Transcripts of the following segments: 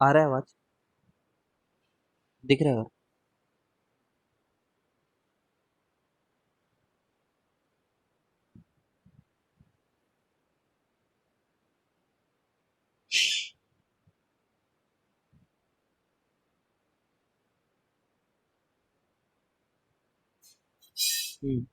आ रहा है आवाज? दिख रहा है? हम्म।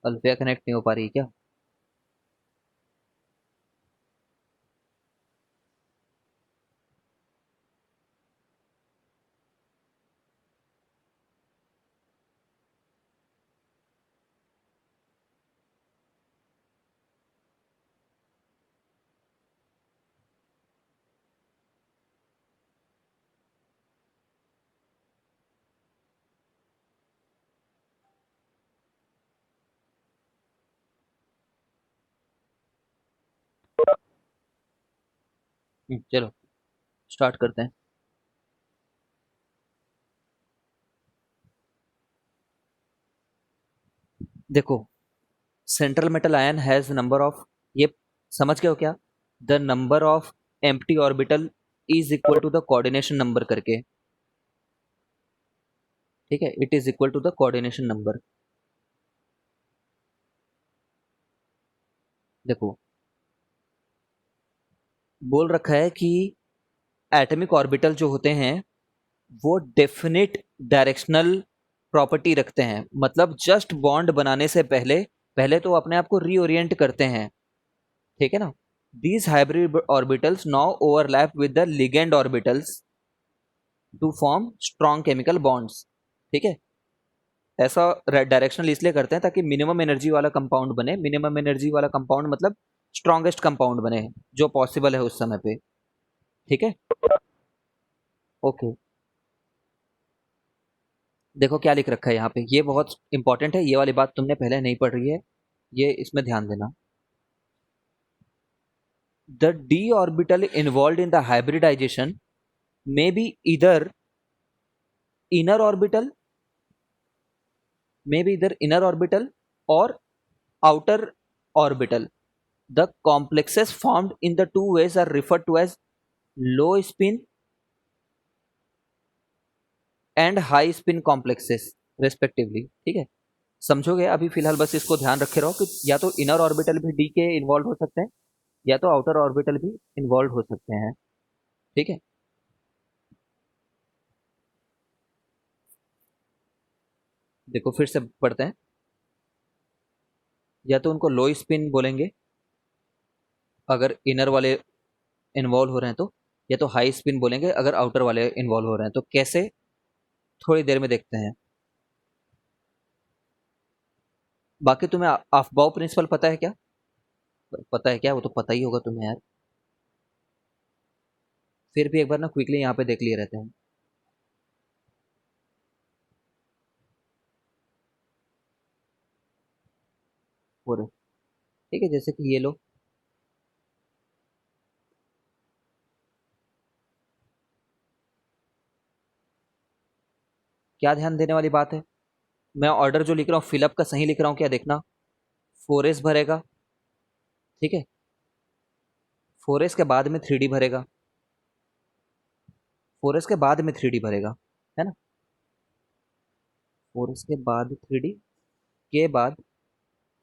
अल्फिया कनेक्ट नहीं हो पा रही क्या? चलो स्टार्ट करते हैं। देखो, central metal ion has number of, ये समझ गए हो क्या? The number of empty orbital is equal to the coordination number करके। ठीक है, it is equal to the coordination number. देखो, बोल रखा है कि एटॉमिक ऑर्बिटल जो होते हैं वो डेफिनेट डायरेक्शनल प्रॉपर्टी रखते हैं, मतलब जस्ट बॉन्ड बनाने से पहले पहले तो अपने आप को रीओरिएंट करते हैं। ठीक है ना? These hybrid orbitals now overlap with the ligand orbitals to form strong chemical bonds. ठीक है, ऐसा डायरेक्शनल इसलिए करते हैं ताकि मिनिमम एनर्जी वाला कंपाउंड बने। मिनिमम एनर्जी वाला कंपाउंड मतलब स्ट्रॉन्गेस्ट कंपाउंड बने जो पॉसिबल है उस समय पे। ठीक है, ओके। देखो क्या लिख रखा है यहाँ पे, ये बहुत इंपॉर्टेंट है, ये वाली बात तुमने पहले नहीं पढ़ रही है, ये इसमें ध्यान देना। The d orbital involve in the hybridization may be either inner orbital, may be either inner orbital और outer orbital. The complexes formed in the two ways are referred to as low spin and high spin complexes respectively. ठीक है, समझोगे? अभी फिलहाल बस इसको ध्यान रखे रहो कि या तो इनर ऑर्बिटल भी डी के इन्वॉल्व हो सकते हैं या तो आउटर ऑर्बिटल भी इन्वॉल्व हो सकते हैं। ठीक है, देखो फिर से पढ़ते हैं। या तो उनको लो स्पिन बोलेंगे अगर इनर वाले इन्वॉल्व हो रहे हैं तो, या तो हाई स्पिन बोलेंगे अगर आउटर वाले इन्वॉल्व हो रहे हैं तो। कैसे, थोड़ी देर में देखते हैं। बाकी तुम्हें अफबाउ प्रिंसिपल पता है क्या? पता है क्या? वो तो पता ही होगा तुम्हें यार। फिर भी एक बार ना क्विकली यहाँ पे देख लिए रहते हैं। पूरे, ठीक है, जैसे कि ये लो, क्या ध्यान देने वाली बात है, मैं ऑर्डर जो लिख रहा हूँ फिलअप का सही लिख रहा हूँ क्या, देखना। 4s भरेगा, ठीक है, 4s के बाद में 3d भरेगा, 4s के बाद में 3d भरेगा, है ना? 4s के बाद 3d के बाद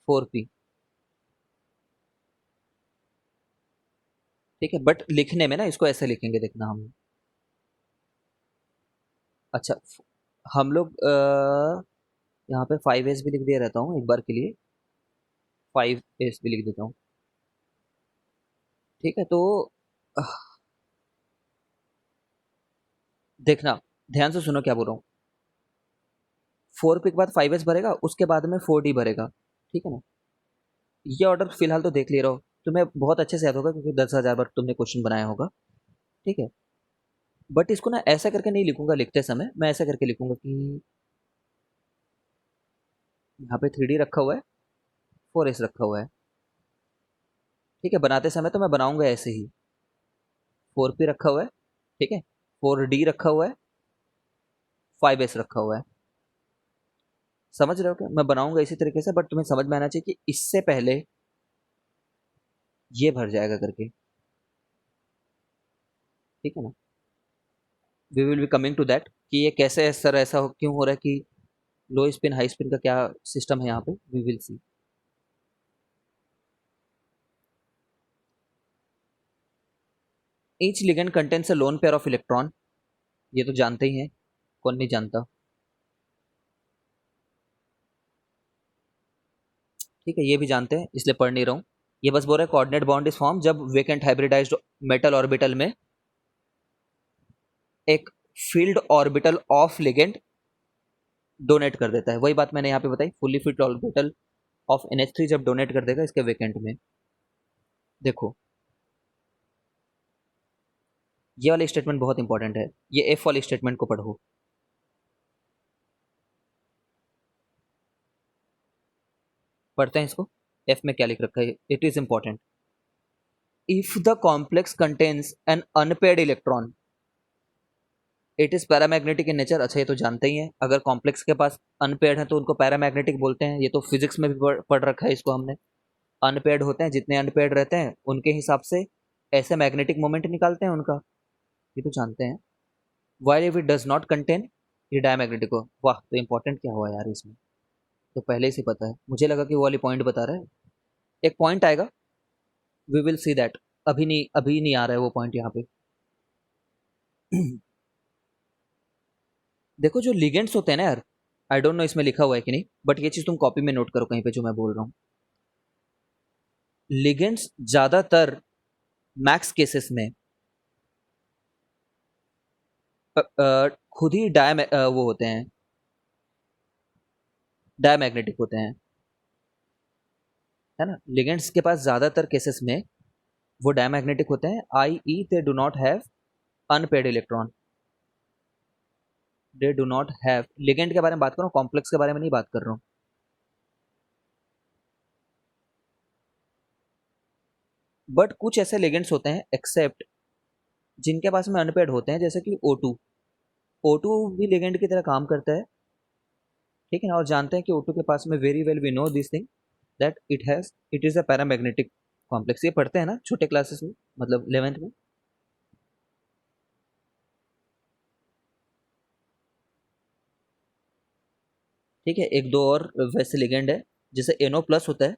4p। ठीक है, बट लिखने में ना इसको ऐसे लिखेंगे, देखना हम। अच्छा, हम लोग यहाँ पे 5s भी लिख दिया रहता हूँ एक बार के लिए, 5s भी लिख देता हूँ। ठीक है, तो अह, देखना, ध्यान से सुनो क्या बोल रहा हूँ। 4p के बाद 5s भरेगा, उसके बाद में 4d भरेगा। ठीक है ना? ये ऑर्डर फिलहाल तो देख ले रहा हो, तुम्हें बहुत अच्छे से याद होगा क्योंकि 10,000 बार तुमने क्वेश्चन बनाया होगा। ठीक है, बट इसको ना ऐसा करके नहीं लिखूंगा, लिखते समय मैं ऐसा करके लिखूंगा कि यहाँ पे 3d रखा हुआ है, 4s रखा हुआ है। ठीक है, बनाते समय तो मैं बनाऊंगा ऐसे ही, 4p रखा हुआ है, ठीक है, 4d रखा हुआ है, 5s रखा हुआ है। समझ रहे हो क्या? मैं बनाऊंगा इसी तरीके से, बट तुम्हें समझ में आना चाहिए कि इससे पहले ये भर जाएगा करके, ठीक है ना? We will be coming to that कि ये कैसे सर ऐसा क्यों हो रहा है कि लो स्पिन हाई स्पिन का क्या सिस्टम है यहाँ पे, we will see. Each ligand contains a lone pair of electron, ये तो जानते ही हैं, कौन नहीं जानता। ठीक है, ये भी जानते हैं इसलिए पढ़ नहीं रहा हूँ। ये बस बोल रहा है कोऑर्डिनेट बॉन्ड इज फॉर्म जब वेकेंट हाइब्रिडाइज्ड मेटल ऑर्बिटल में एक filled orbital of ligand donate कर देता है। वही बात मैंने यहाँ पे बताई, fully filled orbital of NH3 जब डोनेट कर देगा इसके वेकेंट में। देखो ये वाली स्टेटमेंट बहुत इंपॉर्टेंट है, ये एफ वाली स्टेटमेंट को पढ़ो। पढ़ते हैं इसको, एफ में क्या लिख रखा है, it is important. If the complex contains an unpaired electron it is paramagnetic in nature. अच्छा ये तो जानते ही हैं, अगर कॉम्प्लेक्स के पास अनपेड है तो उनको पैरामैग्नेटिक बोलते हैं, ये तो फिजिक्स में भी पढ़ रखा है इसको हमने। अनपेड होते हैं, जितने अनपेड रहते हैं उनके हिसाब से ऐसे मैग्नेटिक मोमेंट निकालते हैं उनका, ये तो जानते हैं। While if it does not contain, ये डायमैग्नेटिक हो। वाह, तो इंपॉर्टेंट क्या हुआ यार इसमें, तो पहले से पता है, मुझे लगा कि वो वाली पॉइंट बता रहा है। एक पॉइंट आएगा, वी विल सी दैट, अभी नहीं आ रहा है वो पॉइंट यहाँ पे। देखो जो लिगेंड्स होते हैं ना यार, आई डोंट नो इसमें लिखा हुआ है कि नहीं, बट ये चीज तुम कॉपी में नोट करो कहीं पे जो मैं बोल रहा हूँ। लिगेंड्स ज्यादातर मैक्स केसेस में खुद ही वो होते हैं, डायमैग्नेटिक होते हैं, है ना? लिगेंड्स के पास ज्यादातर केसेस में वो डायमैग्नेटिक होते हैं, i e they do not have unpaired electron, they do not have. Ligand के बारे में बात कर रहा हूँ, कॉम्प्लेक्स के बारे में नहीं बात कर रहा हूँ। बट कुछ ऐसे लिगेंड्स होते हैं एक्सेप्ट जिनके पास में अनपेड होते हैं, जैसे कि O2। O2 भी लिगेंड की तरह काम करता है, ठीक है ना? और जानते हैं कि O2 के पास में very well we know this thing that it is a paramagnetic complex. ये पढ़ते हैं ना छोटे क्लासेस में, मतलब 11th में। ठीक है, एक दो और वैसे लिगेंड है, जैसे NO+ होता है।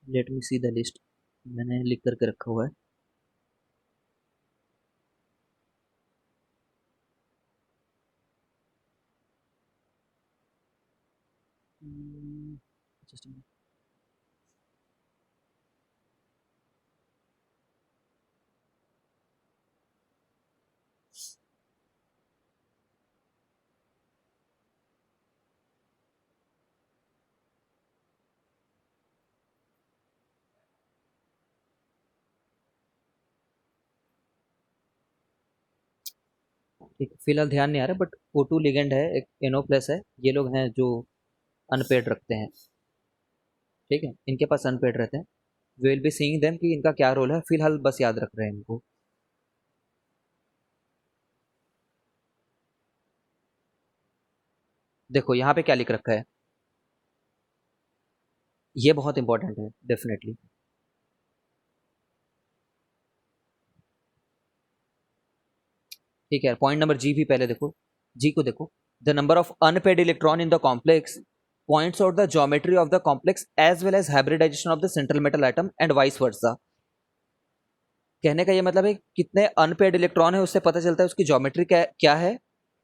Let me see the list, मैंने लिख करके रखा हुआ है। just a minute. ठीक, फिलहाल ध्यान नहीं आ रहा, बट O2 लिगेंड है, एक NO+ है, ये लोग हैं जो अनपेड रखते हैं, ठीक है? इनके पास अनपेड रहते हैं, we will be seeing them कि इनका क्या रोल है, फिलहाल बस याद रख रहे हैं इनको। देखो यहाँ पे क्या लिख रखा है, ये बहुत इंपॉर्टेंट है डेफिनेटली। ठीक है, पॉइंट नंबर जी भी पहले देखो, जी को देखो। The number of unpaired electron in the complex points out the geometry of the complex as well as hybridization of the central metal atom and vice versa. कहने का ये मतलब है कितने अनपेड इलेक्ट्रॉन है उससे पता चलता है उसकी ज्योमेट्री क्या है।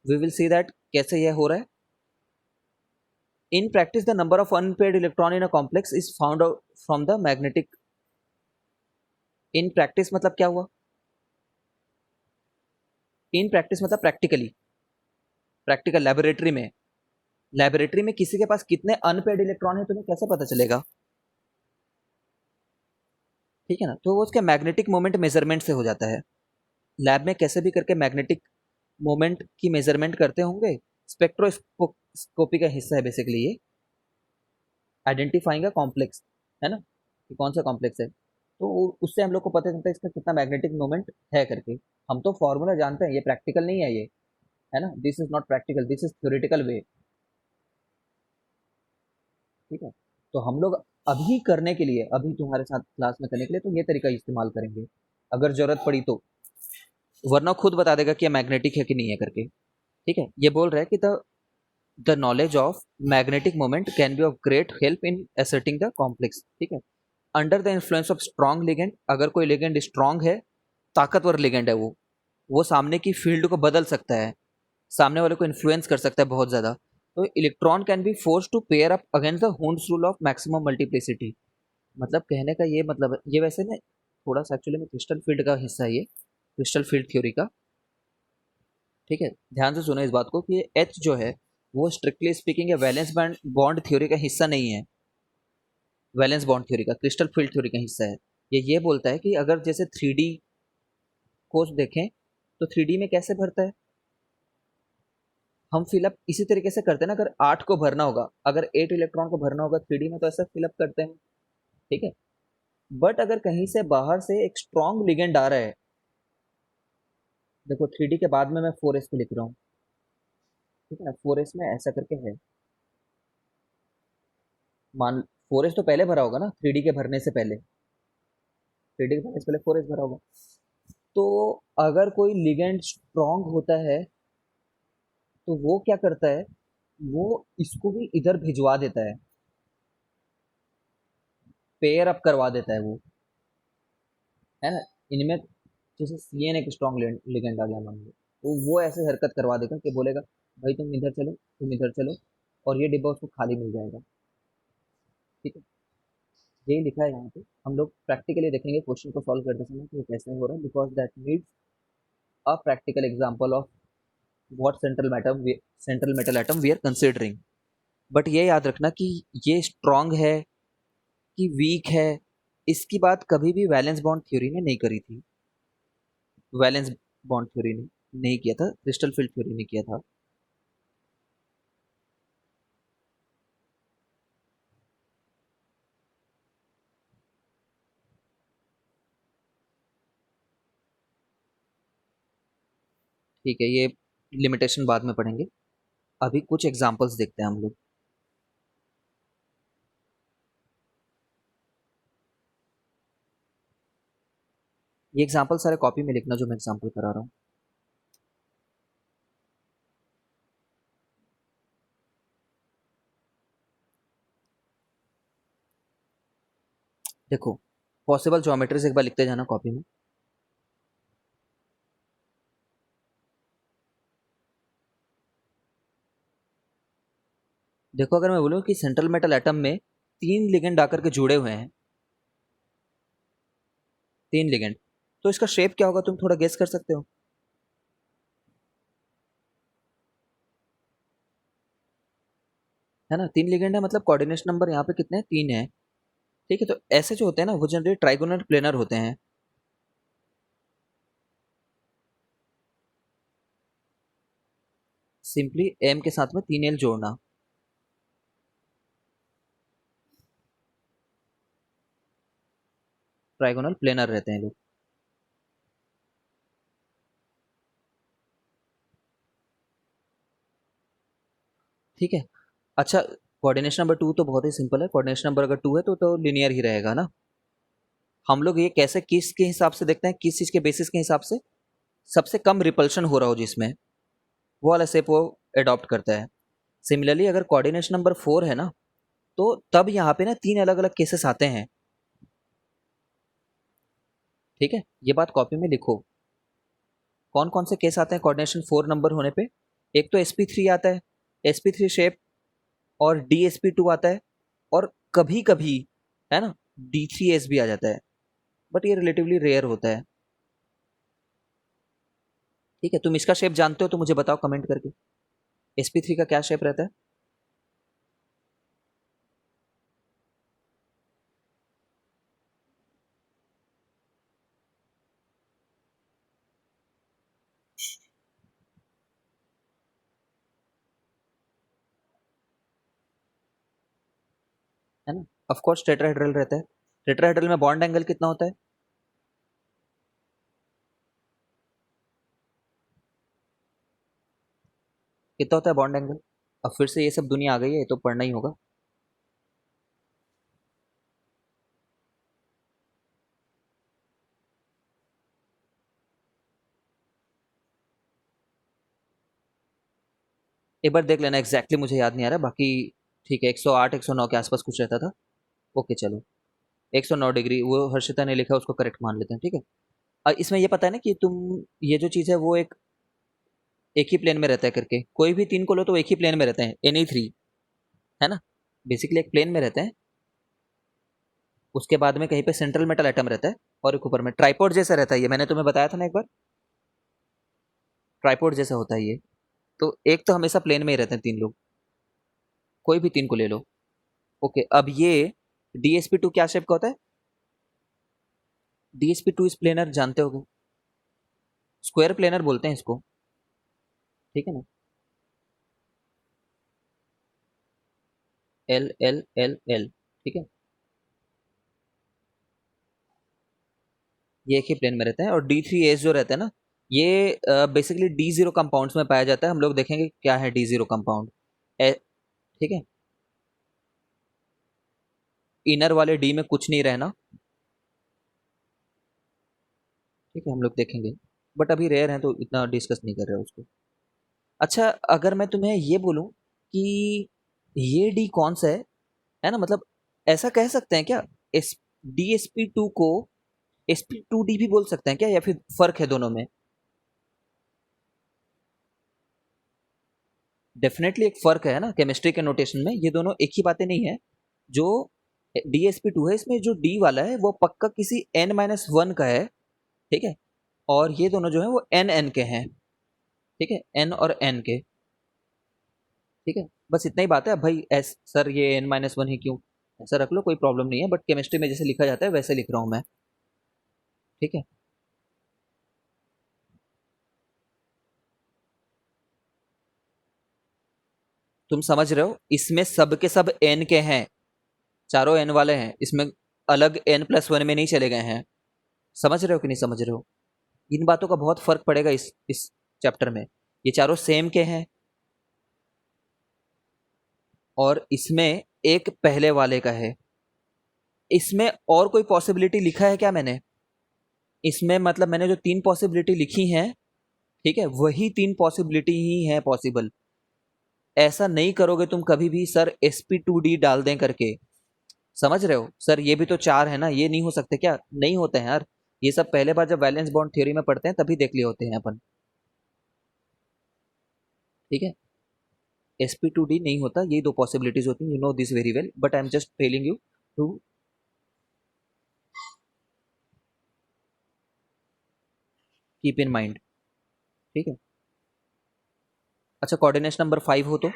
वी विल सी दैट कैसे यह हो रहा है। In practice the number of unpaired electron in a complex is found out from the magnetic. In practice मतलब क्या हुआ? इन प्रैक्टिस मतलब प्रैक्टिकली, प्रैक्टिकल लेबोरेटरी में। लेबोरेटरी में किसी के पास कितने अनपेड इलेक्ट्रॉन है तुम्हें कैसे पता चलेगा? ठीक है ना, तो वो उसके मैग्नेटिक मोमेंट मेजरमेंट से हो जाता है। लैब में कैसे भी करके मैग्नेटिक मोमेंट की मेजरमेंट करते होंगे, स्पेक्ट्रोस्कोपी का हिस्सा है बेसिकली ये, आइडेंटिफाइंग अ कॉम्प्लेक्स, है ना? कि कौन सा कॉम्प्लेक्स है, तो उससे हम लोग को पता चलता है इसका कितना मैग्नेटिक मोमेंट है करके। हम तो फॉर्मूला जानते हैं, ये प्रैक्टिकल नहीं है ये, है ना, this is not practical, this is theoretical way. ठीक है, तो हम लोग अभी करने के लिए, अभी तुम्हारे साथ क्लास में करने के लिए तो ये तरीका इस्तेमाल करेंगे, अगर जरूरत पड़ी तो, वरना खुद बता देगा कि ये मैग्नेटिक है कि नहीं है करके। ठीक है, ये बोल रहा है कि the knowledge of magnetic moment can be of great help in asserting the complex. ठीक है, under the influence of strong ligand, अगर कोई लिगेंड स्ट्रॉन्ग है, ताकतवर लिगेंड है वो सामने की फील्ड को बदल सकता है, सामने वाले को इन्फ्लुएंस कर सकता है बहुत ज़्यादा, तो electron can be force to pair up against the Hund's rule of maximum multiplicity. मतलब कहने का ये मतलब है, ये वैसे ना थोड़ा सा एक्चुअली में क्रिस्टल फील्ड का हिस्सा है, ये क्रिस्टल फील्ड थ्योरी का। ठीक है, ध्यान से सुनो इस बात को कि एच जो है वो स्ट्रिक्टली स्पीकिंग है वैलेंस बैंड बॉन्ड थ्योरी का हिस्सा नहीं है, वैलेंस बॉन्ड थ्योरी का, क्रिस्टल फील्ड थ्योरी का हिस्सा है। ये बोलता है कि अगर जैसे 3D को देखें तो 3D में कैसे भरता है, हम फिलअप इसी तरीके से करते हैं ना, अगर 8 को भरना होगा, अगर 8 इलेक्ट्रॉन को भरना होगा 3D में तो ऐसा फिलअप करते हैं। ठीक है, बट अगर कहीं से बाहर से एक स्ट्रॉन्ग लिगेंड आ रहा है, देखो 3D के बाद में मैं 4s को लिख रहा हूँ, ठीक है ना, 4s में ऐसा करके है, मान 4s तो पहले भरा होगा ना, 3D के भरने से पहले, 3D के भरने से पहले 4s भरा होगा। तो अगर कोई लिगेंड स्ट्रॉन्ग होता है तो वो क्या करता है, वो इसको भी इधर भिजवा देता है, पेयर अप करवा देता है वो, है ना, इनमें जैसे CN एक स्ट्रॉन्ग लिगेंड आ गया मान लो, तो वो ऐसे हरकत करवा देगा कि बोलेगा भाई तुम इधर चलो, तुम इधर चलो, और ये डिब्बा उसको खाली मिल जाएगा। ठीक है, यही लिखा है यहाँ पे, हम लोग प्रैक्टिकली देखेंगे क्वेश्चन को सॉल्व करते समय कि ये कैसे हो रहा है, because that needs a practical example of what central metal atom we are considering. But ये याद रखना कि ये स्ट्रॉन्ग है कि वीक है, इसकी बात कभी भी वैलेंस बॉन्ड थ्योरी ने नहीं करी थी, वैलेंस बॉन्ड थ्योरी ने नहीं किया था, क्रिस्टल फील्ड थ्योरी ने किया था। ठीक है, ये लिमिटेशन बाद में पढ़ेंगे, अभी कुछ एग्जांपल्स देखते हैं हम लोग। ये एग्जांपल सारे कॉपी में लिखना जो मैं एग्जांपल करा रहा हूँ। देखो, पॉसिबल ज्योमेट्रीज एक बार लिखते जाना कॉपी में। देखो, अगर मैं बोलूँ कि सेंट्रल मेटल एटम में 3 लिगेंड आकर के जुड़े हुए हैं, 3 लिगेंड, तो इसका शेप क्या होगा तुम थोड़ा गेस कर सकते हो, है ना, 3 लिगेंड है मतलब कोऑर्डिनेशन नंबर यहाँ पे कितने हैं, 3 है। ठीक है, तो ऐसे जो होते हैं ना वो जनरली ट्राइगोनल प्लेनर होते हैं। सिंपली एम के साथ में 3 L जोड़ना, ट्राइगोनल प्लेनर रहते हैं लोग। ठीक है, अच्छा, कोऑर्डिनेशन नंबर 2 तो बहुत ही सिंपल है, कोऑर्डिनेशन नंबर अगर 2 है तो लिनियर ही रहेगा ना। हम लोग ये कैसे किस के हिसाब से देखते हैं, किस चीज के बेसिस के हिसाब से, सबसे कम रिपल्शन हो रहा हो जिसमें, वो वाला शेप वो अडॉप्ट करता है। सिमिलरली अगर कोऑर्डिनेशन नंबर 4 है ना, तो तब यहाँ पे ना 3 अलग अलग केसेस आते हैं। ठीक है, ये बात कॉपी में लिखो, कौन कौन से केस आते हैं कोऑर्डिनेशन 4 नंबर होने पे। एक तो sp3 आता है, sp3 शेप, और dsp2 आता है, और कभी कभी, है ना, d3s भी आ जाता है, बट ये रिलेटिवली रेयर होता है। ठीक है, तुम इसका शेप जानते हो तो मुझे बताओ कमेंट करके, sp3 का क्या शेप रहता है। है ना, ऑफ कोर्स टेट्राहेड्रल रहता है, टेट्राहेड्रल में बॉन्ड एंगल कितना होता है? कितना होता है बॉन्ड एंगल? अब फिर से ये सब दुनिया आ गई है, ये तो पढ़ना ही होगा। एक बार देख लेना, एग्जैक्टली मुझे याद नहीं आ रहा बाकी। ठीक है, 108 109 के आसपास कुछ रहता था। ओके चलो, 109 डिग्री वो हर्षिता ने लिखा, उसको करेक्ट मान लेते हैं, ठीक है। इसमें ये पता है ना कि तुम, ये जो चीज़ है वो एक ही प्लेन में रहता है करके, कोई भी तीन को लो तो एक ही प्लेन में रहते हैं, Ni3, है ना। बेसिकली एक प्लेन में रहते हैं, उसके बाद में कहीं पे सेंट्रल मेटल एटम रहता है, और एक ऊपर में ट्राइपॉड जैसा रहता है। ये मैंने तुम्हें बताया था ना एक बार, ट्राइपॉड जैसा होता है ये। तो एक तो हमेशा प्लेन में ही रहते हैं तीन लोग, कोई भी तीन को ले लो। ओके, अब ये DsP2 क्या शेप का होता है? DsP2 इस प्लेनर जानते होगे, स्क्वायर प्लेनर बोलते हैं इसको, ठीक है ना। L L L L, ठीक है। ये एक ही प्लेन में रहते हैं। और D3S जो रहता है ना, ये बेसिकली D0 कंपाउंड्स में पाया जाता है। हम लोग देखेंगे क्या है D0 कंपाउंड, ठीक है। इनर वाले D में कुछ नहीं रहना, ठीक है, हम लोग देखेंगे। बट अभी रेयर है तो इतना डिस्कस नहीं कर रहे उसको। अच्छा, अगर मैं तुम्हें ये बोलूं कि ये डी कौन सा है ना, मतलब ऐसा कह सकते हैं क्या, एस DsP2 को sp2d भी बोल सकते हैं क्या, या फिर फर्क है दोनों में? डेफिनेटली एक फर्क है ना, केमिस्ट्री के नोटेशन में ये दोनों एक ही बातें नहीं है। जो DsP2 है, इसमें जो D वाला है वो पक्का किसी N-1 का है, ठीक है। और ये दोनों जो है वो N के हैं, ठीक है, N और N के, ठीक है। बस इतना ही बात है। अब भाई एस सर ये N-1 ही क्यों, ऐसा रख लो, कोई प्रॉब्लम नहीं है, बट केमिस्ट्री में जैसे लिखा जाता है वैसे लिख रहा हूँ मैं, ठीक है। तुम समझ रहे हो, इसमें सब के सब N के हैं, चारों N वाले हैं इसमें, अलग N+1 में नहीं चले गए हैं। समझ रहे हो कि नहीं समझ रहे हो? इन बातों का बहुत फर्क पड़ेगा इस चैप्टर में। ये चारों सेम के हैं, और इसमें एक पहले वाले का है। इसमें और कोई पॉसिबिलिटी लिखा है क्या मैंने? इसमें मतलब मैंने जो तीन पॉसिबिलिटी लिखी हैं, ठीक है, वही तीन पॉसिबिलिटी ही है पॉसिबल। ऐसा नहीं करोगे तुम कभी भी सर sp2d डाल दें करके। समझ रहे हो सर, ये भी तो चार है ना, ये नहीं हो सकते क्या? नहीं होते हैं यार, ये सब पहले बार जब वैलेंस बॉन्ड थ्योरी में पढ़ते हैं तभी देख लिए होते हैं अपन, ठीक है। sp2d नहीं होता, ये दो पॉसिबिलिटीज होती हैं, you know this very well, but I am just telling you to keep in mind, ठीक है। अच्छा, कोऑर्डिनेशन नंबर 5 हो तो,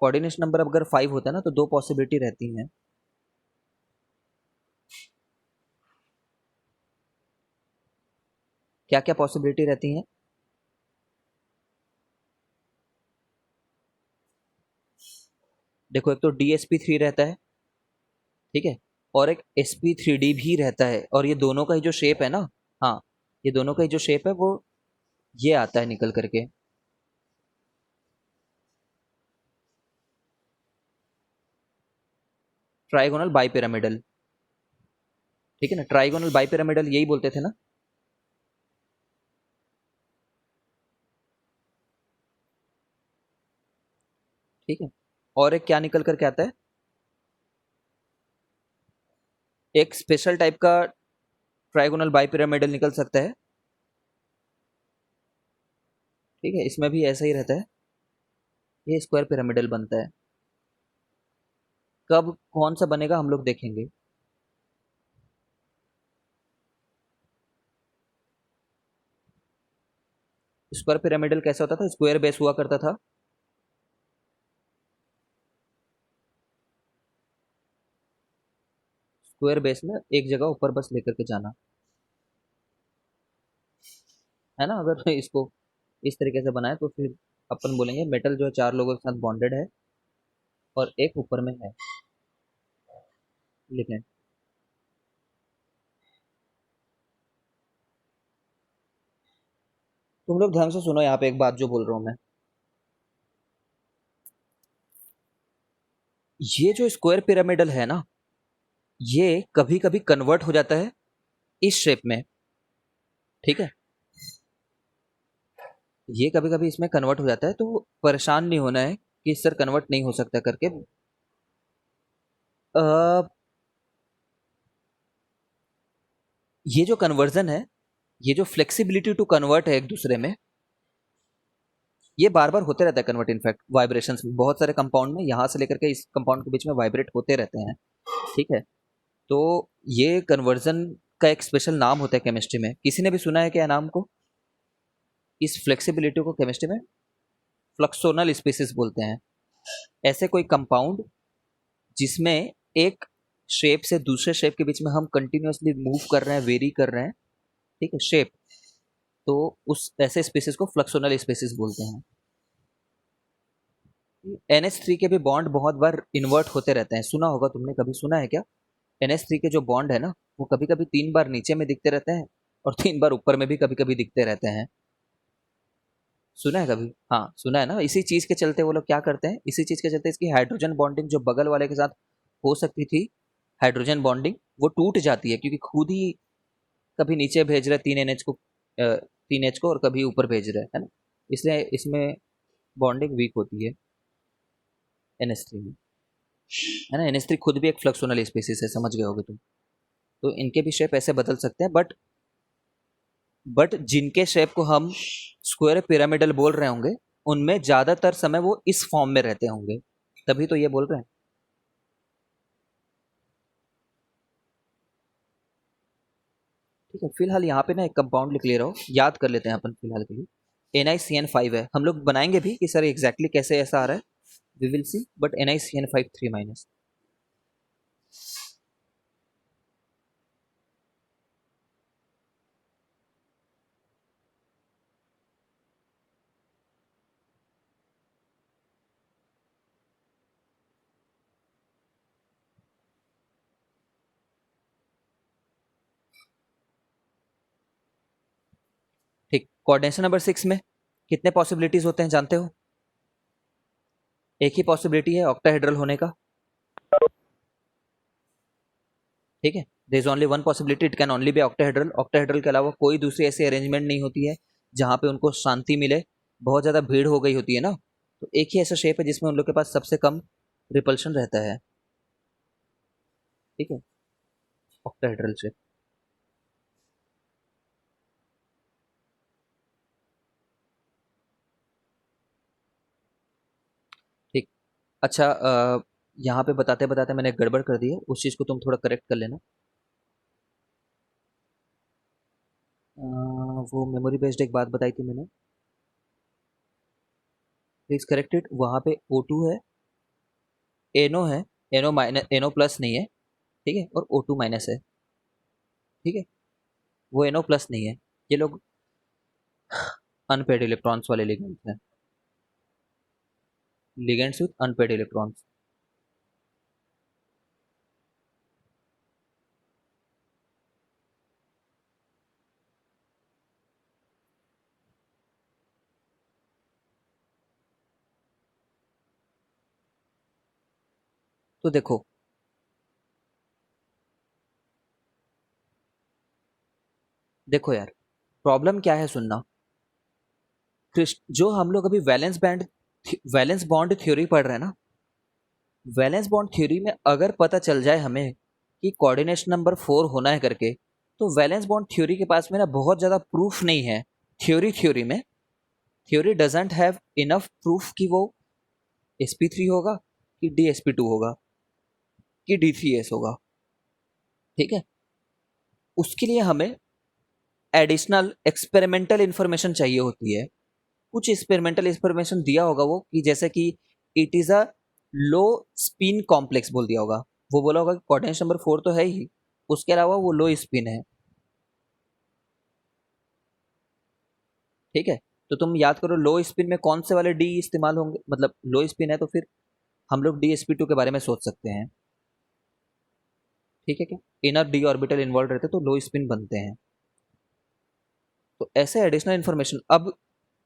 कोऑर्डिनेशन नंबर अगर 5 होता है ना तो दो पॉसिबिलिटी रहती हैं। क्या क्या पॉसिबिलिटी रहती हैं? देखो, एक तो DsP3 रहता है, ठीक है, और एक sp3d भी रहता है, और ये दोनों का ही जो शेप है ना, हाँ, ये दोनों का ही जो शेप है वो ये आता है निकल करके, ट्राइगोनल बाइपिरामिडल, ठीक है ना। ट्राइगोनल बाइपिरामिडल यही बोलते थे ना। ठीक है, और एक क्या निकल करके आता है, एक स्पेशल टाइप का ट्राइगोनल बाइपिरामिडल निकल सकता है, ठीक है। इसमें भी ऐसा ही रहता है, ये स्क्वायर पिरामिडल बनता है। कब कौन सा बनेगा हम लोग देखेंगे। स्क्वायर पिरामिडल कैसा होता था, स्क्वायर बेस हुआ करता था, स्क्वायर बेस में एक जगह ऊपर बस लेकर के जाना, है ना। अगर इसको इस तरीके से बनाए तो फिर अपन बोलेंगे मेटल जो है चार लोगों के साथ बॉन्डेड है और एक ऊपर में है, लिगेंड। तुम लोग ध्यान से सुनो यहाँ पे एक बात जो बोल रहा हूँ मैं। ये जो स्क्वायर पिरामिडल है ना, ये कभी कभी कन्वर्ट हो जाता है इस शेप में, ठीक है। ये कभी कभी इसमें कन्वर्ट हो जाता है, तो परेशान नहीं होना है कि सर कन्वर्ट नहीं हो सकता करके। अ, ये जो कन्वर्जन है, ये जो फ्लेक्सिबिलिटी टू कन्वर्ट है एक दूसरे में, ये बार बार होते रहता है कन्वर्ट। इनफैक्ट वाइब्रेशंस में बहुत सारे कंपाउंड में यहाँ से लेकर के इस कंपाउंड के बीच में वाइब्रेट होते रहते हैं, ठीक है। तो ये कन्वर्जन का एक स्पेशल नाम होता है केमिस्ट्री में। किसी ने भी सुना है क्या नाम को? इस फ्लेक्सिबिलिटी को केमिस्ट्री में फ्लक्सोनल स्पीसीज बोलते हैं। ऐसे कोई कंपाउंड जिसमें एक शेप से दूसरे शेप के बीच में हम कंटिन्यूअसली मूव कर रहे हैं, वेरी कर रहे हैं, ठीक है, शेप, तो उस ऐसे स्पीसीज को फ्लक्सोनल स्पीसीज बोलते हैं। NH3 के भी बॉन्ड बहुत बार इन्वर्ट होते रहते हैं, सुना होगा तुमने, कभी सुना है क्या? NH3 के जो बॉन्ड है ना, वो कभी कभी 3 बार नीचे में दिखते रहते हैं और 3 बार ऊपर में भी कभी कभी दिखते रहते हैं। सुना है कभी? हाँ सुना है ना। इसी चीज के चलते वो लोग क्या करते हैं, इसी चीज के चलते इसकी हाइड्रोजन बॉन्डिंग जो बगल वाले के साथ हो सकती थी, हाइड्रोजन बॉन्डिंग, वो टूट जाती है, क्योंकि खुद ही कभी नीचे भेज रहे 3 NH को, 3H को, और कभी ऊपर भेज रहे है ना, इसलिए इसमें बॉन्डिंग वीक होती है NH3 में, है ना। NH3 खुद भी एक फ्लक्सोनल स्पीसीज है, समझ गए होगे तुम। तो इनके भी शेप ऐसे बदल सकते हैं, बट जिनके शेप को हम स्क्वायर पिरामिडल बोल रहे होंगे, उनमें ज्यादातर समय वो इस फॉर्म में रहते होंगे, तभी तो ये बोल रहे हैं। ठीक है, फिलहाल यहाँ पे ना एक कंपाउंड लिख ले रहा हूँ, याद कर लेते हैं अपन फिलहाल के लिए। NiCN5 है, हम लोग बनाएंगे भी कि सर एग्जैक्टली कैसे ऐसा आ रहा है, we will C, but NiCN5 3-। ठीक, कोऑर्डिनेशन नंबर 6 में कितने पॉसिबिलिटीज होते हैं जानते हो? एक ही पॉसिबिलिटी है ऑक्टाहेड्रल होने का, ठीक है। There is only one possibility, it can only be octahedral. Octahedral के अलावा कोई दूसरी ऐसी अरेंजमेंट नहीं होती है जहां पे उनको शांति मिले, बहुत ज्यादा भीड़ हो गई होती है ना, तो एक ही ऐसा शेप है जिसमें उन लोग के पास सबसे कम रिपल्शन रहता है, ठीक है, ऑक्टाहेड्रल शेप। ठीक। अच्छा, यहाँ पे बताते बताते मैंने गड़बड़ कर दी है, उस चीज को तुम थोड़ा करेक्ट कर लेना। वो मेमोरी बेस्ड एक बात बताई थी मैंने, प्लीज करेक्ट इट। वहां पे O2 है, एनो है, एनो माइनस, एनो प्लस नहीं है, ठीक है, और O2 माइनस है, ठीक है, वो एनो प्लस नहीं है। ये लोग अनपेड इलेक्ट्रॉन्स वाले लिगेंड्स हैं, लिगेंड्स विद अनपेड इलेक्ट्रॉन्स। तो देखो, देखो यार, प्रॉब्लम क्या है सुनना। जो हम लोग अभी वैलेंस बॉन्ड थ्योरी पढ़ रहे हैं ना, वैलेंस बॉन्ड थ्योरी में अगर पता चल जाए हमें कि कोऑर्डिनेशन नंबर 4 होना है करके, तो वैलेंस बॉन्ड थ्योरी के पास में ना बहुत ज्यादा प्रूफ नहीं है। थ्योरी में, theory doesn't have enough proof कि वो sp3 होगा, कि dsp2 होगा, कि d3s होगा, ठीक है। उसके लिए हमें एडिशनल एक्सपेरिमेंटल इंफॉर्मेशन चाहिए होती है। कुछ एक्सपेरिमेंटल इंफॉर्मेशन दिया होगा वो, कि जैसे कि it is a low spin complex बोल दिया होगा, वो बोला होगा कि कोऑर्डिनेशन नंबर 4 तो है ही, उसके अलावा वो लो स्पिन है, ठीक है। तो तुम याद करो लो स्पिन में कौन से वाले डी इस्तेमाल होंगे, मतलब लो स्पिन है तो फिर हम लोग DsP2 के बारे में सोच सकते हैं। ठीक है क्या, इनर डी ऑर्बिटल इन्वॉल्व रहते तो लो स्पिन बनते हैं। तो ऐसे एडिशनल इन्फॉर्मेशन, अब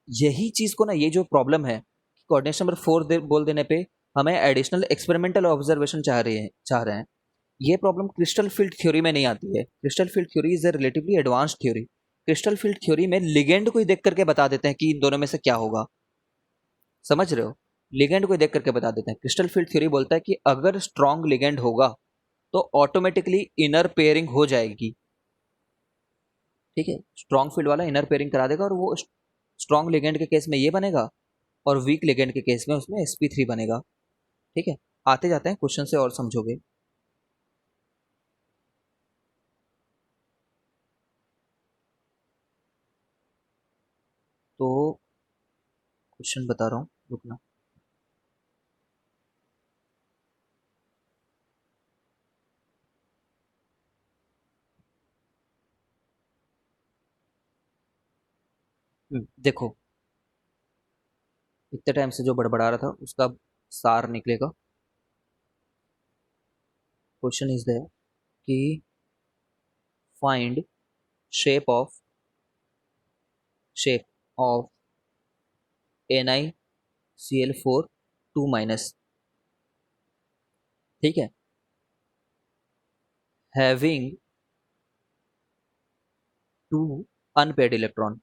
यही चीज को ना, ये जो प्रॉब्लम है, कोऑर्डिनेशन नंबर 4 बोल देने पे हमें एडिशनल एक्सपेरिमेंटल ऑब्जर्वेशन चाह रहे हैं। ये प्रॉब्लम क्रिस्टल फील्ड थ्योरी में नहीं आती है। Crystal field theory is a relatively advance theory. Crystal field theory में लिगेंड को ही देख करके बता देते हैं कि इन दोनों में से क्या होगा, समझ रहे हो? लिगेंड को देख करके बता देते हैं। क्रिस्टल फील्ड थ्योरी बोलता है कि अगर स्ट्रॉन्ग लिगेंड होगा तो ऑटोमेटिकली इनर पेयरिंग हो जाएगी। ठीक है, स्ट्रॉन्ग फील्ड वाला इनर पेयरिंग करा देगा और वो स्ट्रॉन्ग लिगेंड के केस में ये बनेगा और वीक लिगेंड के केस में उसमें sp3 बनेगा। ठीक है, आते जाते हैं क्वेश्चन से और समझोगे। तो क्वेश्चन बता रहा हूँ, रुकना। देखो, इतने टाइम से जो बड़बड़ा रहा था उसका सार निकलेगा। क्वेश्चन इज देयर कि find shape of shape of NiCl4 2 minus. ठीक है, हैविंग टू अनपेड इलेक्ट्रॉन,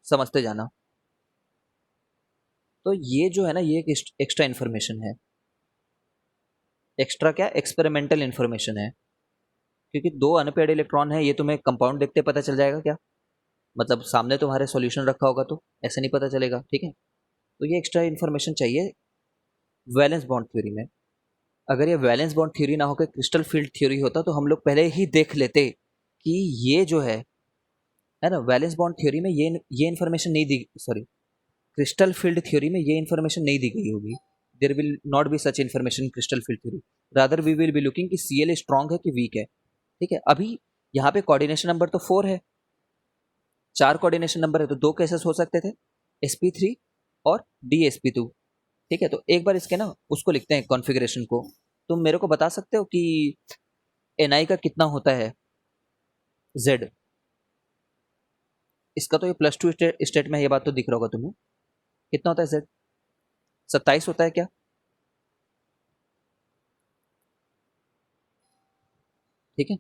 समझते जाना। तो ये जो है ना, ये एक एक्स्ट्रा इन्फॉर्मेशन है। एक्स्ट्रा क्या, एक्सपेरिमेंटल इन्फॉर्मेशन है। क्योंकि दो अनपेड इलेक्ट्रॉन है, ये तुम्हें कंपाउंड देखते पता चल जाएगा क्या? मतलब सामने तुम्हारे सॉल्यूशन रखा होगा तो ऐसे नहीं पता चलेगा। ठीक है, तो ये एक्स्ट्रा इन्फॉर्मेशन चाहिए वैलेंस बॉन्ड थ्योरी में। अगर ये वैलेंस बॉन्ड थ्योरी ना होकर क्रिस्टल फील्ड थ्योरी होता तो हम लोग पहले ही देख लेते कि ये जो है ना, वैलेंस बॉन्ड थ्योरी में ये इन्फॉर्मेशन नहीं दी, सॉरी, क्रिस्टल फील्ड थ्योरी में ये इन्फॉर्मेशन नहीं दी गई होगी। There will not be such information in crystal field theory. Rather we will be looking कि Cl स्ट्रॉन्ग है कि वीक है। ठीक है, अभी यहाँ पे कोऑर्डिनेशन नंबर तो 4 है, 4 कोऑर्डिनेशन नंबर है, तो 2 केसेस हो सकते थे, sp3 और dsp2। ठीक है, तो एक बार इसके ना उसको लिखते हैं कॉन्फ़िगरेशन को। तुम मेरे को बता सकते हो कि Ni का कितना होता है Z? इसका तो ये +2 स्टेट में, ये बात तो दिख रहा होगा तुम्हें। कितना होता है Z? 27 होता है क्या? ठीक है,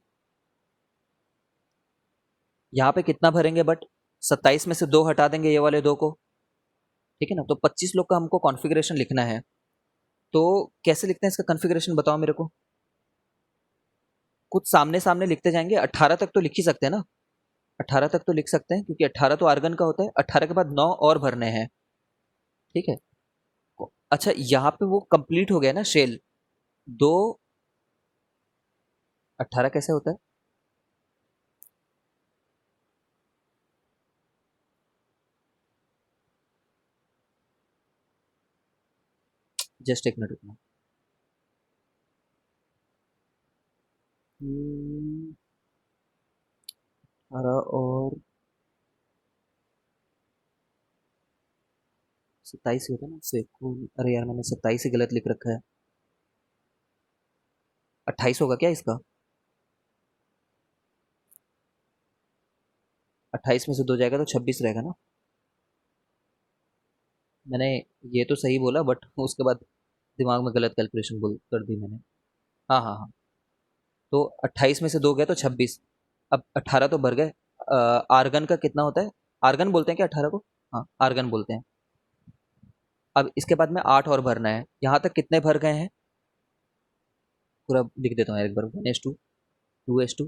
यहाँ पे कितना भरेंगे बट 27 में से 2 हटा देंगे, ये वाले 2 को। ठीक है ना, तो 25 लोग का हमको कॉन्फ़िगरेशन लिखना है। तो कैसे लिखते हैं इसका कॉन्फ़िगरेशन, बताओ मेरे को। कुछ सामने सामने लिखते जाएंगे, 18 तक तो लिख ही सकते हैं ना। 18 तक तो लिख सकते हैं क्योंकि 18 तो आर्गन का होता है। 18 के बाद 9 और भरने हैं। ठीक है, अच्छा यहाँ पे वो कंप्लीट हो गया ना शेल। दो, 18 कैसे होता है? जस्ट एक मिनट रुकना। 18 और 27 होता है ना, अरे यार मैंने 27 ही गलत लिख रखा है। 28 होगा क्या इसका? 28 में से 2 जाएगा तो 26 रहेगा ना। मैंने ये तो सही बोला बट उसके बाद दिमाग में गलत कैलकुलेशन बोल कर दी मैंने। हाँ हाँ हाँ, तो 28 में से 2 गया तो 26। अब 18 तो भर गए। आर्गन का कितना होता है? आर्गन बोलते हैं क्या 18 को? हाँ, आर्गन बोलते हैं। अब इसके बाद में 8 और भरना है। यहाँ तक कितने भर गए हैं? पूरा लिख देता हूँ एक बार। 1s2, 2s2,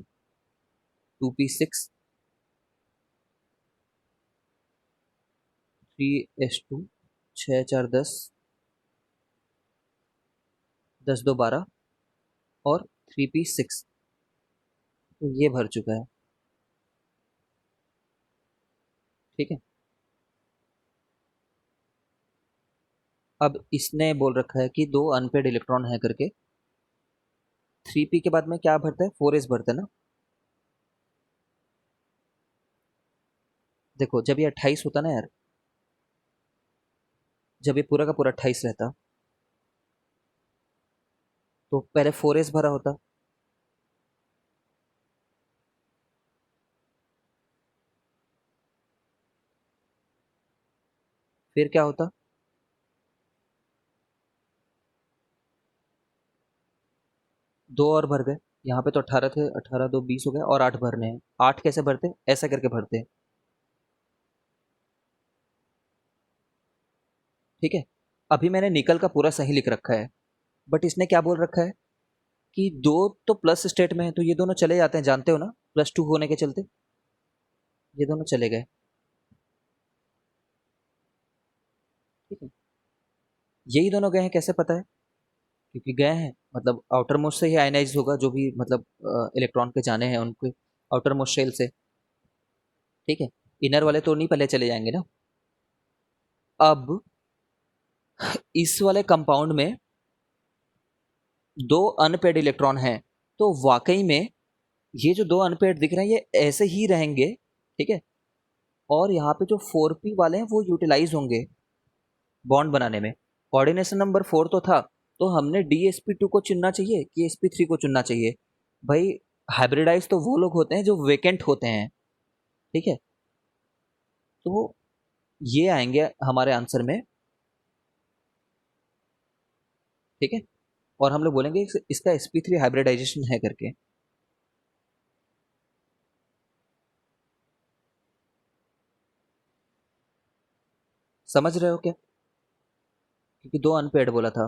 2p6, 3s2, 6 4 10, 10 2 12 और 3p6। तो ये भर चुका है। ठीक है, अब इसने बोल रखा है कि 2 अनपेड इलेक्ट्रॉन है करके। 3p के बाद में क्या भरता है? 4s भरता है ना। देखो जब ये 28 होता ना यार, जब ये पूरा का पूरा 28 रहता तो पहले 4s भरा होता। फिर क्या होता? दो और भर गए। यहाँ पे तो 18 थे, 18 दो 20 हो गए, और 8 भरने हैं। 8 कैसे भरते? ऐसा करके भरते हैं। ठीक है। अभी मैंने निकल का पूरा सही लिख रखा है, बट इसने क्या बोल रखा है कि दो तो प्लस स्टेट में है, तो ये दोनों चले जाते हैं, जानते हो ना, +2 होने के चलते ये दोनों चले गए। ठीक है। यही दोनों गए हैं, कैसे पता है? क्योंकि गए हैं, मतलब आउटर मोस्ट से ही आयनाइज होगा, जो भी मतलब इलेक्ट्रॉन के जाने हैं उनके आउटर मोस्ट शेल से। ठीक है। इनर वाले तो नहीं पहले चले जाएंगे ना। अब इस वाले कंपाउंड में दो अनपेड इलेक्ट्रॉन हैं, तो वाकई में ये जो दो अनपेड दिख रहे हैं ये ऐसे ही रहेंगे। ठीक है। और यहाँ पे जो 4p वाले हैं वो यूटिलाइज होंगे बॉन्ड बनाने में। कोऑर्डिनेशन नंबर 4 तो था, तो हमने dsp2 को चुनना चाहिए कि sp3 को चुनना चाहिए? भाई, हाइब्रिडाइज तो वो लोग होते हैं जो वेकेंट होते हैं। ठीक है। तो ये आएंगे हमारे आंसर में। ठीक है। और हम लोग बोलेंगे इसका sp3 हाइब्रिडाइजेशन है करके। समझ रहे हो क्या? क्योंकि दो अनपेड बोला था।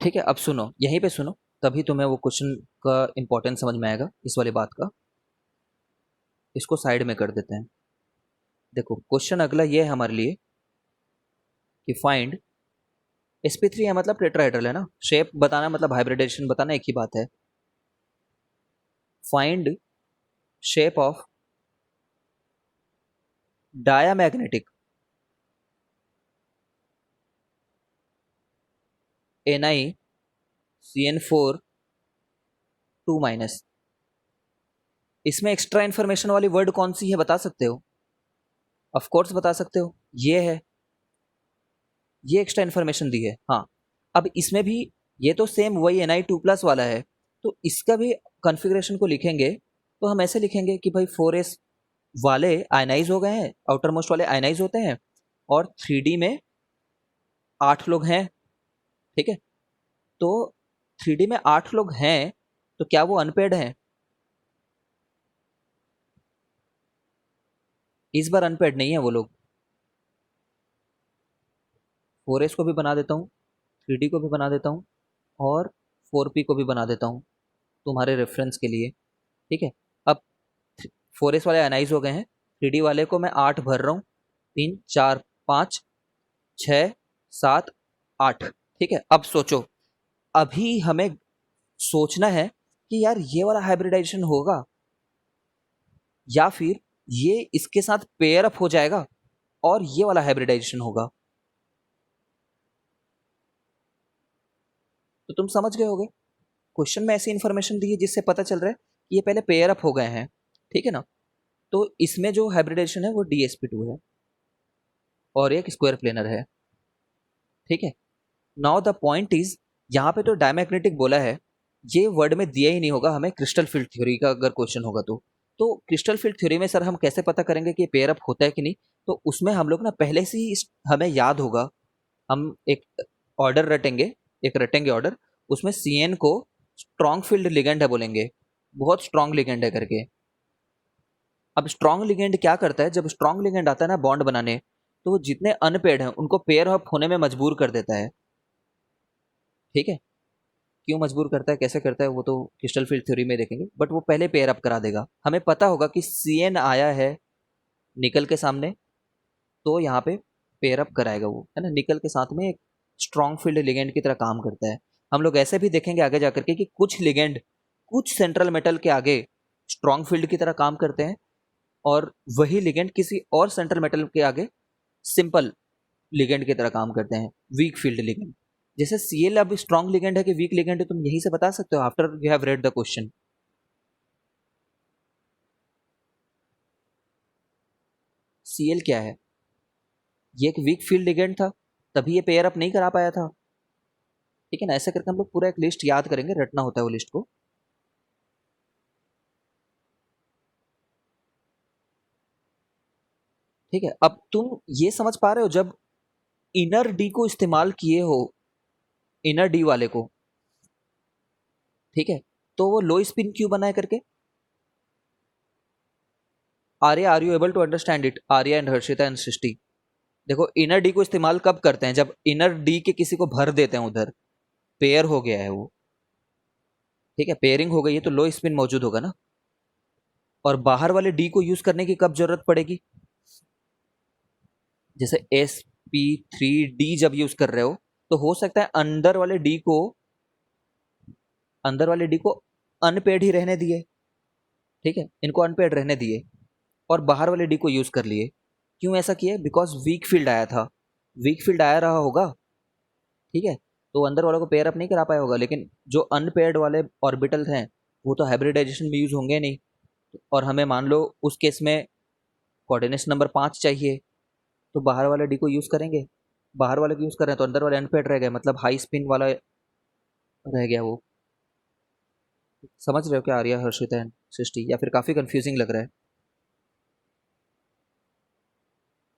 ठीक है, अब सुनो, यहीं पे सुनो, तभी तुम्हें वो क्वेश्चन का इंपॉर्टेंस समझ में आएगा इस वाली बात का। इसको साइड में कर देते हैं। देखो, क्वेश्चन अगला ये है हमारे लिए कि फाइंड sp3 है, मतलब टेट्राहेड्रल है ना, शेप बताना मतलब हाइब्रिडेशन बताना एक ही बात है। Find shape of diamagnetic NiCN4 2-। इसमें एक्स्ट्रा इन्फॉर्मेशन वाली वर्ड कौन सी है, बता सकते हो? ऑफ कोर्स बता सकते हो, ये है। ये एक्स्ट्रा इन्फॉर्मेशन दी है, हाँ। अब इसमें भी ये तो सेम वही Ni2+ वाला है, तो इसका भी कॉन्फ़िगरेशन को लिखेंगे तो हम ऐसे लिखेंगे कि भाई 4s वाले आयनाइज हो गए हैं, आउटर मोस्ट वाले आयनाइज होते हैं, और 3D में 8 लोग हैं। ठीक है। तो 3D में 8 लोग हैं, तो क्या वो अनपेड हैं? इस बार अनपेड नहीं है वो लोग। 4s को भी बना देता हूँ, 3D को भी बना देता हूँ, और 4p को भी बना देता हूँ तुम्हारे रेफरेंस के लिए। ठीक है। अब 4s वाले अनाइज हो गए हैं, 3D वाले को मैं 8 भर रहा हूँ, 3 4 5 6 7 8। ठीक है। अब सोचो, अभी हमें सोचना है कि यार ये वाला हाइब्रिडाइजेशन होगा या फिर ये इसके साथ पेयर अप हो जाएगा और ये वाला हाइब्रिडाइजेशन होगा। तो तुम समझ गए होगे, क्वेश्चन में ऐसी इंफॉर्मेशन दी है जिससे पता चल रहा है कि ये पहले पेयर अप हो गए हैं। ठीक है ना। तो इसमें जो हाइब्रिडेशन है वो dsp2 है, और एक स्क्वायर प्लेनर है। ठीक है। नाउ द पॉइंट इज, यहाँ पे तो डायमैग्नेटिक बोला है, ये वर्ड में दिया ही नहीं होगा हमें क्रिस्टल फील्ड थ्योरी का अगर क्वेश्चन होगा तो क्रिस्टल फील्ड थ्योरी में सर हम कैसे पता करेंगे कि पेयर अप होता है कि नहीं? तो उसमें हम लोग ना पहले से ही हमें याद होगा, हम एक ऑर्डर रटेंगे, एक रटेंगे ऑर्डर, उसमें CN को स्ट्रॉन्ग फील्ड लिगेंड है बोलेंगे, बहुत स्ट्रॉन्ग लिगेंड है करके। अब स्ट्रॉन्ग लिगेंड क्या करता है, जब स्ट्रॉन्ग लिगेंड आता है ना बॉन्ड बनाने, तो वो जितने अनपेड हैं उनको पेयर अप होने में मजबूर कर देता है। ठीक है। क्यों मजबूर करता है, कैसे करता है, वो तो क्रिस्टल फील्ड थ्योरी में देखेंगे, बट वो पहले पेयर अप करा देगा। हमें पता होगा कि CN आया है निकल के सामने, तो यहाँ पे पेयर अप कराएगा वो, है ना, निकल के साथ में एक स्ट्रॉन्ग फील्ड लिगेंड की तरह काम करता है। हम लोग ऐसे भी देखेंगे आगे जाकर के कि कुछ लिगेंड कुछ सेंट्रल मेटल के आगे स्ट्रॉन्ग फील्ड की तरह काम करते हैं, और वही लिगेंड किसी और सेंट्रल मेटल के आगे सिंपल लिगेंड की तरह काम करते हैं, वीक फील्ड लिगेंड। जैसे Cl अब स्ट्रॉन्ग लिगेंड है कि वीक लिगेंड है, तुम यही से बता सकते हो after you have read the question. Cl क्या है? ये एक वीक फील्ड लिगेंड था, तभी ये पेयर अप नहीं करा पाया था। ठीक है ना, ऐसे करके हम लोग पूरा एक लिस्ट याद करेंगे, रटना होता है वो लिस्ट को। ठीक है, अब तुम ये समझ पा रहे हो, जब इनर डी को इस्तेमाल किए हो, इनर डी वाले को, ठीक है, तो वो लो स्पिन क्यों बना है करके। Arya, are you able to understand it, Arya and Harshita and Srishti. देखो, इनर डी को इस्तेमाल कब करते हैं, जब इनर डी के किसी को भर देते हैं उधर, पेयर हो गया है वो। ठीक है, पेयरिंग हो गई है तो लो स्पिन मौजूद होगा ना। और बाहर वाले डी को यूज करने की कब जरूरत पड़ेगी, जैसे sp3d जब यूज कर रहे हो, तो हो सकता है अंदर वाले डी को अनपेड ही रहने दिए। ठीक है, इनको अनपेड रहने दिए और बाहर वाले डी को यूज कर लिए। क्यों ऐसा किया, बिकॉज वीक फील्ड आया था, वीक फील्ड आया रहा होगा। ठीक है, तो अंदर वालों को पेयर अप नहीं करा पाया होगा, लेकिन जो अनपेयर्ड वाले ऑर्बिटल हैं वो तो हाइब्रिडाइजेशन में यूज होंगे नहीं। और हमें मान लो उस केस में कोऑर्डिनेशन नंबर 5 चाहिए, तो बाहर वाले डी को यूज करेंगे। बाहर वाले को यूज कर रहे हैं तो अंदर वाले अनपेड रह गए, मतलब हाई स्पिन वाला रह गया वो। समझ रहे हो क्या आर्या, हर्षिता एंड सृष्टि, या फिर काफी कंफ्यूजिंग लग रहा है।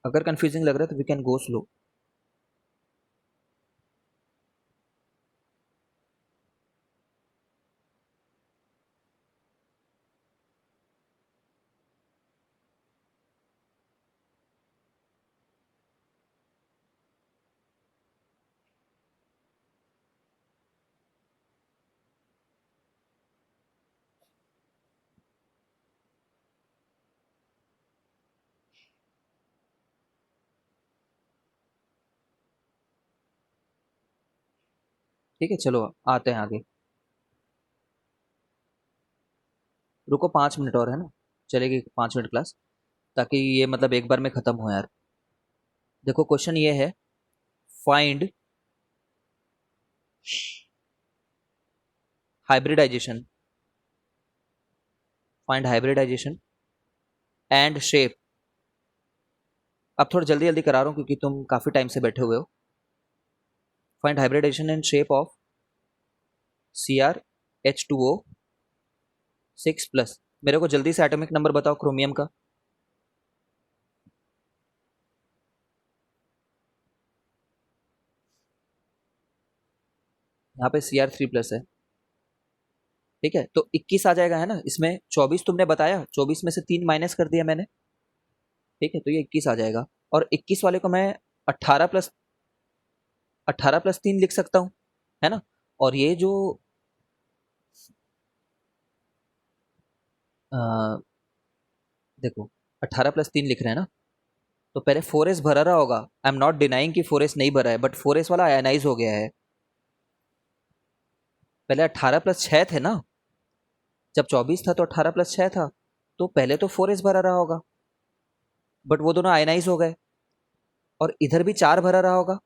अगर कंफ्यूजिंग लग रहा है तो वी कैन गो स्लो। ठीक है, चलो आते हैं आगे। रुको 5 मिनट और है ना, चलेगी 5 मिनट क्लास, ताकि ये मतलब एक बार में खत्म हो यार। देखो क्वेश्चन ये है, find hybridization, find hybridization and shape. अब थोड़ा जल्दी जल्दी करा रहा हूँ क्योंकि तुम काफी टाइम से बैठे हुए हो। Find hybridization and shape of CrH2O 6+। मेरे को जल्दी से एटॉमिक नंबर बताओ क्रोमियम का। यहाँ पे Cr3+ है। ठीक है, तो 21 आ जाएगा है ना, इसमें 24 तुमने बताया, 24 में से 3 माइनस कर दिया मैंने। ठीक है, तो ये 21 आ जाएगा। और 21 वाले को मैं 18+3 लिख सकता हूँ, है ना। और ये जो अ, देखो 18+3 लिख रहे हैं ना, तो पहले 4s भरा रहा होगा। आई एम नॉट डिनाइंग कि 4s नहीं भरा है, बट 4s वाला आयनाइज हो गया है। पहले 18+6 थे ना, जब 24 था तो 18+6 था, तो पहले तो 4s भरा रहा होगा, बट वो दोनों आयनाइज हो गए। और इधर भी 4 भरा रहा होगा।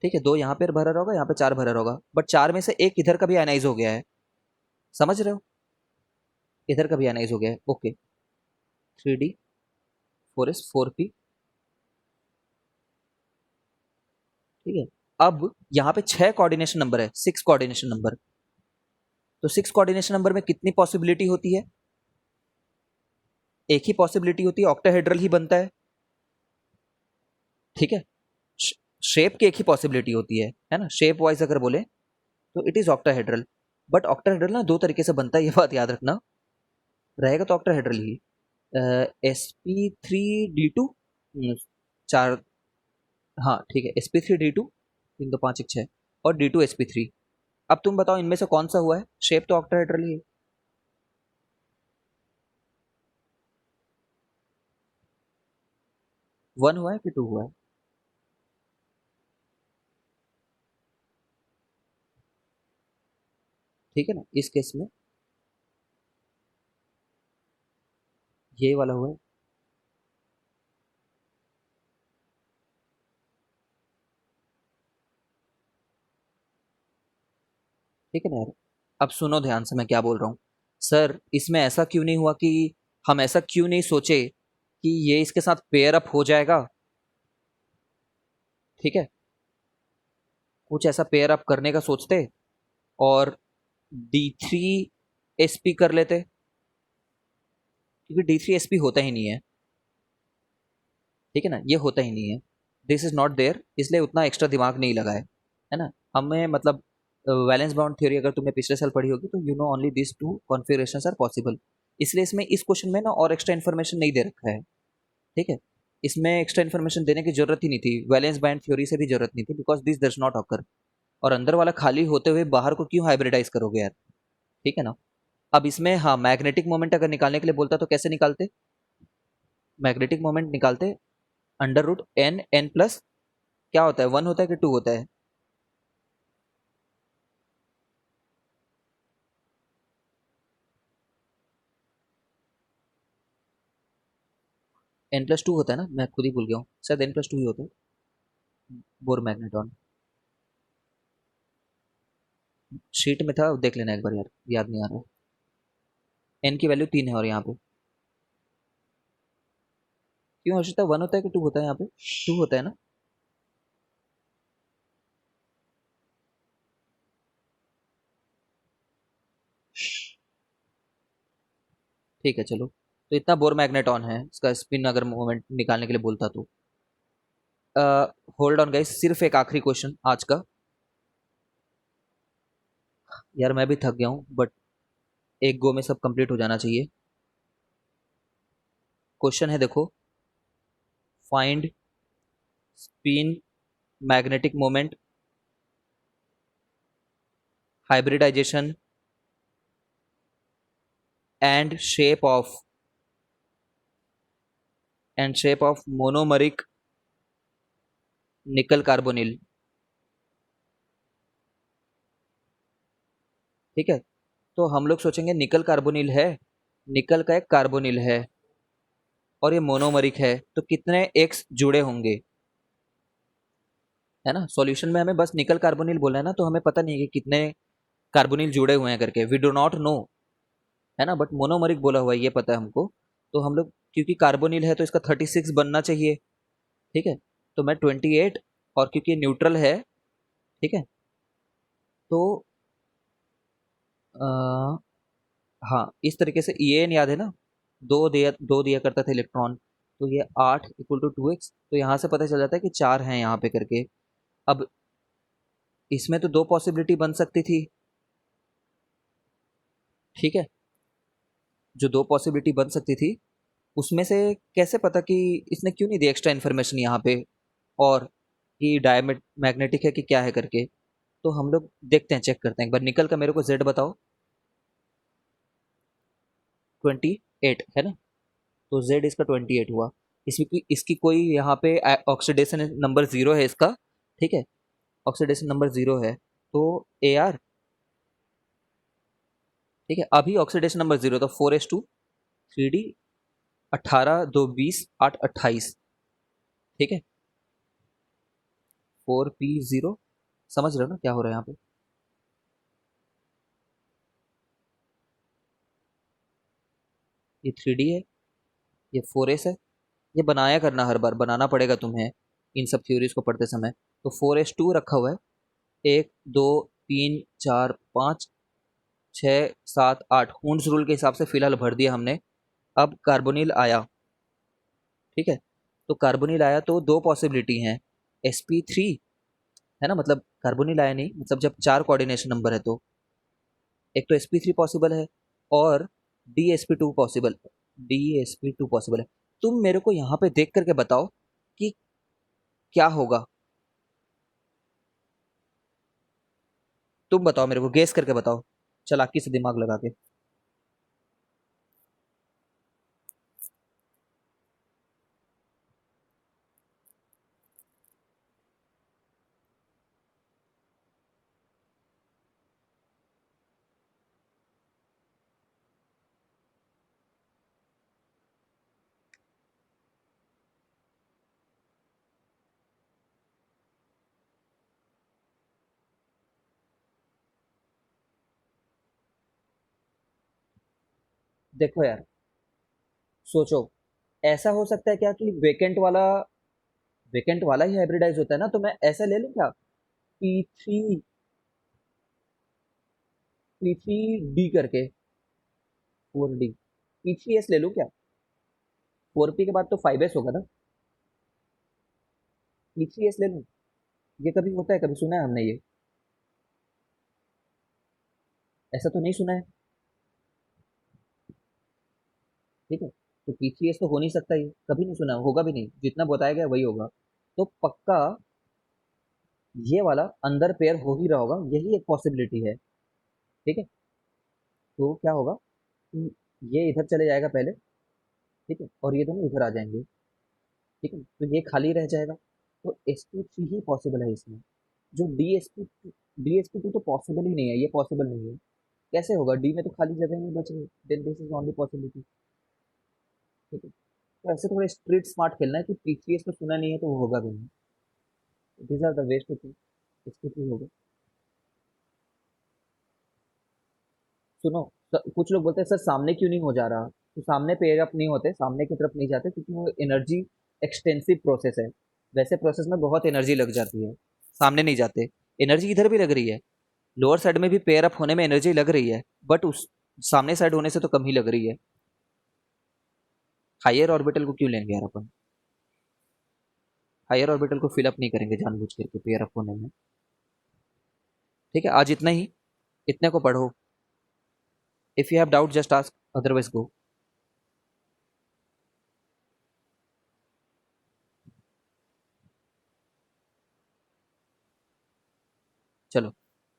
ठीक है, 2 यहाँ पे भरा रहा होगा, यहाँ पे 4 भरा रहा होगा, बट 4 में से एक इधर का भी आयनाइज हो गया है। समझ रहे हो, इधर का भी आयनाइज हो गया है। Okay, 3D 4s 4p। ठीक है, अब यहाँ पे 6 कोऑर्डिनेशन नंबर है, 6 कोऑर्डिनेशन नंबर। तो 6 कोऑर्डिनेशन नंबर में कितनी पॉसिबिलिटी होती है, एक ही पॉसिबिलिटी होती है, ऑक्टाहेड्रल ही बनता है। ठीक है, शेप की एक ही पॉसिबिलिटी होती है ना, शेप वाइज अगर बोले तो it is octahedral. But octahedral ना दो तरीके से बनता है, ये बात याद रखना। रहेगा तो ऑक्टाहेड्रल ही। sp3d2 4, हाँ ठीक है, sp3d2, 3 2 5 1 6, और d2sp3। अब तुम बताओ इनमें से कौन सा हुआ है, शेप तो ऑक्टाहेड्रल ही है। 1 हुआ है कि 2 हुआ है। ठीक है ना, इस केस में ये वाला हुआ है। ठीक है ना यार, अब सुनो ध्यान से मैं क्या बोल रहा हूँ। सर इसमें ऐसा क्यों नहीं हुआ कि हम ऐसा क्यों नहीं सोचे कि ये इसके साथ पेयर अप हो जाएगा, ठीक है, कुछ ऐसा पेयर अप करने का सोचते और D3 SP कर लेते, क्योंकि D3 SP होता ही नहीं है, ठीक है ना, ये होता ही नहीं है, दिस इज नॉट देयर, इसलिए उतना एक्स्ट्रा दिमाग नहीं लगा है ना हमें, मतलब वैलेंस बाउंड थ्योरी अगर तुमने पिछले साल पढ़ी होगी तो you know only this two configurations are possible, इसलिए इसमें इस क्वेश्चन में ना और एक्स्ट्रा इन्फॉर्मेशन नहीं दे रखा है, ठीक है, इसमें एक्स्ट्रा इन्फॉर्मेशन देने की जरूरत ही नहीं थी, वैलेंस बैंड थ्योरी से भी जरूरत नहीं थी, because this does not occur, और अंदर वाला खाली होते हुए बाहर को क्यों हाइब्रिडाइज करोगे यार, ठीक है ना। अब इसमें हाँ मैग्नेटिक मोमेंट अगर निकालने के लिए बोलता तो कैसे निकालते, मैग्नेटिक मोमेंट निकालते √n n+, क्या होता है, 1 होता है कि 2 होता है, n+2 होता है ना, मैं खुद ही भूल गया हूँ, शायद n+2 ही होता है, बोर मैग्नेटॉन, शीट में था, देख लेना एक बार यार, याद नहीं आ रहा, n की वैल्यू 3 है और यहाँ पे क्यों हर्षिता 1 होता है कि 2 होता है, यहाँ पे 2 होता है ना, ठीक है चलो, तो इतना बोर मैग्नेटॉन है, इसका स्पिन अगर मोमेंट निकालने के लिए बोलता तो, होल्ड ऑन गाइस, सिर्फ एक आखिरी क्वेश्चन आज का, यार मैं भी थक गया हूँ बट एक गो में सब कंप्लीट हो जाना चाहिए, क्वेश्चन है देखो, find spin magnetic moment hybridisation and shape of monomeric nickel carbonyl, ठीक है, तो हम लोग सोचेंगे निकल कार्बोनिल है, निकल का एक कार्बोनिल है और ये मोनोमरिक है, तो कितने एक्स जुड़े होंगे, है ना, सॉल्यूशन में हमें बस निकल कार्बोनिल बोला है ना, तो हमें पता नहीं है कि कितने कार्बोनिल जुड़े हुए हैं करके, वी डू नॉट नो, है ना, बट मोनोमरिक बोला हुआ है ये पता है हमको, तो हम लोग क्योंकि कार्बोनिल है तो इसका 36 बनना चाहिए, ठीक है, तो मैं 28, और क्योंकि न्यूट्रल है, ठीक है, तो आ, हाँ इस तरीके से ई एन याद है ना, दो दिया करता था इलेक्ट्रॉन, तो ये 8 = 2x, तो यहाँ से पता चल जाता है कि 4 हैं यहाँ पे करके, अब इसमें तो दो पॉसिबिलिटी बन सकती थी, ठीक है, जो दो पॉसिबिलिटी बन सकती थी उसमें से कैसे पता कि इसने क्यों नहीं दिया एक्स्ट्रा इन्फॉर्मेशन यहाँ पे, और कि डायमेट मैग्नेटिक है कि क्या है करके, तो हम लोग देखते हैं, चेक करते हैं एक बार, निकल का मेरे को जेड बताओ, 28 है ना, तो जेड इसका 28 हुआ, इसकी कोई यहाँ पे ऑक्सीडेशन नंबर 0 है इसका, ठीक है, ऑक्सीडेशन नंबर 0 है, तो AR, ठीक है, अभी ऑक्सीडेशन नंबर 0, तो 4s2 3D 18 2 20 8 28, ठीक है, 4p0, समझ रहे हो ना क्या हो रहा है यहाँ पे, ये 3D है, ये 4s है, ये बनाया करना, हर बार बनाना पड़ेगा तुम्हें इन सब थ्योरीज को पढ़ते समय, तो 4s2 रखा हुआ है, 1 2 3 4 5 6 7 8, हून्स रूल के हिसाब से फिलहाल भर दिया हमने, अब कार्बोनिल आया, ठीक है, तो कार्बोनिल आया तो दो पॉसिबिलिटी हैं, sp3, है ना, मतलब कार्बोनिल आया नहीं, मतलब जब 4 कोऑर्डिनेशन नंबर है तो एक तो sp3 पॉसिबल है और dsp2 पॉसिबल है, तुम मेरे को यहाँ पे देख करके बताओ कि क्या होगा, तुम बताओ मेरे को, गेस करके बताओ, चालाकी से दिमाग लगा के, देखो यार, सोचो, ऐसा हो सकता है क्या कि वेकेंट वाला ही हाइब्रिडाइज होता है ना, तो मैं ऐसा ले लूं क्या, P3 डी करके, 4D, P3S ले लूं क्या? 4P के बाद तो 5S होगा ना, P3S ले लूं? ये कभी होता है, कभी सुना है हमने ये? ऐसा तो नहीं सुना है। ठीक है, तो P3S तो हो नहीं सकता, ये कभी नहीं सुना, होगा भी नहीं, जितना बताया गया वही होगा। तो पक्का ये वाला अंदर पेयर हो ही रहा होगा, यही एक पॉसिबिलिटी है। ठीक है, तो क्या होगा कि ये इधर चले जाएगा पहले, ठीक है, और ये दोनों इधर आ जाएंगे। ठीक है, तो ये खाली रह जाएगा, तो sp3 ही पॉसिबल है इसमें। जो dsp2 तो पॉसिबल ही नहीं है, ये पॉसिबल नहीं है। कैसे होगा, डी में तो खाली जगह नहीं बच रही, then this is only possibility. ठीक है, तो ऐसे थोड़ा स्ट्रीट स्मार्ट खेलना है कि पीसीएस तो सुना नहीं है तो वो होगा भी नहीं। These are the best to think, इसके थ्रू होगा। सुनो, कुछ लोग बोलते हैं सर सामने क्यों नहीं हो जा रहा, तो सामने पेयर अप नहीं होते, सामने की तरफ नहीं जाते, क्योंकि वो एनर्जी एक्सटेंसिव प्रोसेस है। वैसे प्रोसेस में बहुत एनर्जी लग जाती है, सामने नहीं जाते। एनर्जी इधर भी लग रही है, लोअर साइड में भी पेयर अप होने में एनर्जी लग रही है, बट उस सामने साइड होने से तो कम ही लग रही है। हायर ऑर्बिटल को क्यों लेंगे यार अपन, हायर ऑर्बिटल को फिलअप नहीं करेंगे जानबूझ करके पेयर अप होने में। ठीक है, आज इतना ही, इतने को पढ़ो। If you have doubt just ask, otherwise गो। चलो।